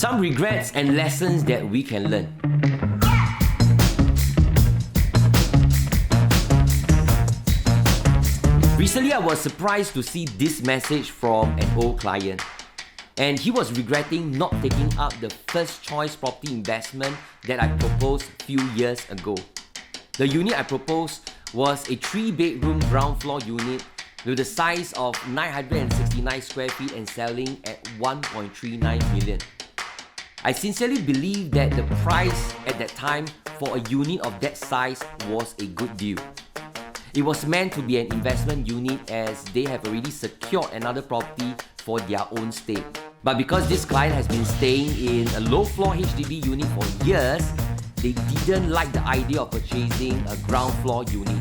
Some regrets and lessons that we can learn. Recently, I was surprised to see this message from an old client. And he was regretting not taking up the first choice property investment that I proposed a few years ago. The unit I proposed was a 3-bedroom ground floor unit with the size of 969 square feet and selling at 1.39 million. I sincerely believe that the price at that time for a unit of that size was a good deal. It was meant to be an investment unit as they have already secured another property for their own stay. But because this client has been staying in a low floor HDB unit for years, they didn't like the idea of purchasing a ground floor unit.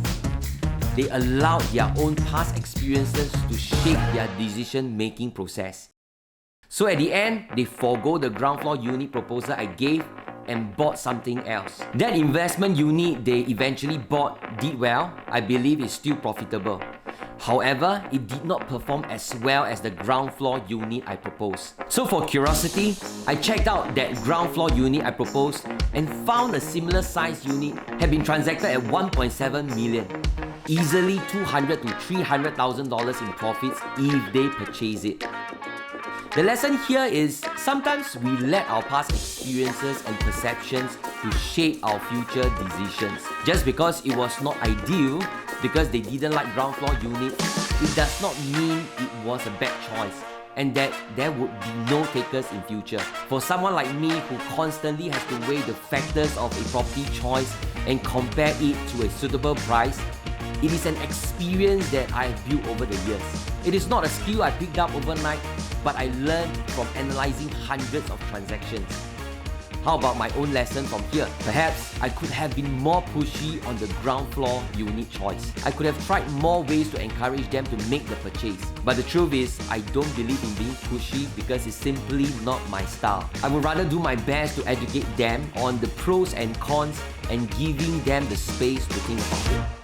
They allowed their own past experiences to shape their decision-making process. So at the end, they forgo the ground floor unit proposal I gave and bought something else. That investment unit they eventually bought did well. I believe it's still profitable. However, it did not perform as well as the ground floor unit I proposed. So for curiosity, I checked out that ground floor unit I proposed and found a similar size unit had been transacted at 1.7 million. Easily $200,000 to $300,000 in profits if they purchase it. The lesson here is sometimes we let our past experiences and perceptions to shape our future decisions. Just because it was not ideal, because they didn't like ground floor units, it does not mean it was a bad choice and that there would be no takers in future. For someone like me who constantly has to weigh the factors of a property choice and compare it to a suitable price, it is an experience that I have built over the years. It is not a skill I picked up overnight, but I learned from analyzing hundreds of transactions. How about my own lesson from here? Perhaps I could have been more pushy on the ground floor unit choice. I could have tried more ways to encourage them to make the purchase. But the truth is, I don't believe in being pushy because it's simply not my style. I would rather do my best to educate them on the pros and cons and giving them the space to think about it.